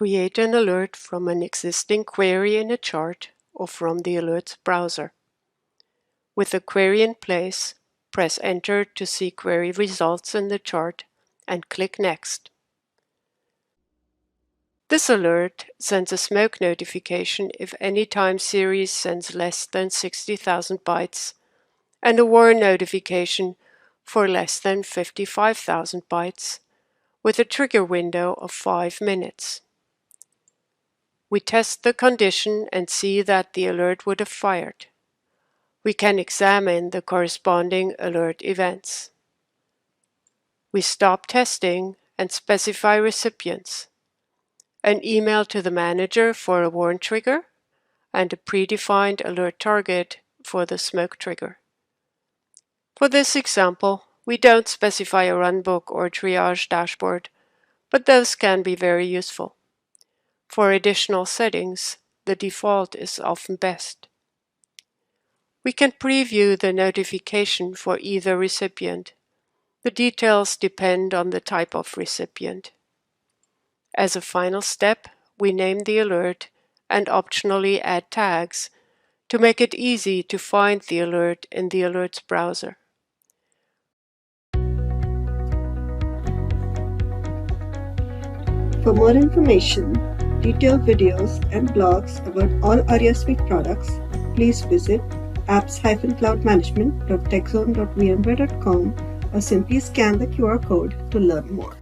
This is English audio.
Create an alert from an existing query in a chart or from the Alerts browser. With the query in place, press Enter to see query results in the chart and click Next. This alert sends a smoke notification if any time series sends less than 60,000 bytes and a warn notification for less than 55,000 bytes with a trigger window of 5 minutes. We test the condition and see that the alert would have fired. We can examine the corresponding alert events. We stop testing and specify recipients: an email to the manager for a warn trigger and a predefined alert target for the smoke trigger. For this example, we don't specify a runbook or triage dashboard, but those can be very useful. For additional settings, the default is often best. We can preview the notification for either recipient. The details depend on the type of recipient. As a final step, we name the alert and optionally add tags to make it easy to find the alert in the Alerts browser. For more information, detailed videos, and blogs about all Aria Suite products, please visit apps-cloudmanagement.techzone.vmware.com or simply scan the QR code to learn more.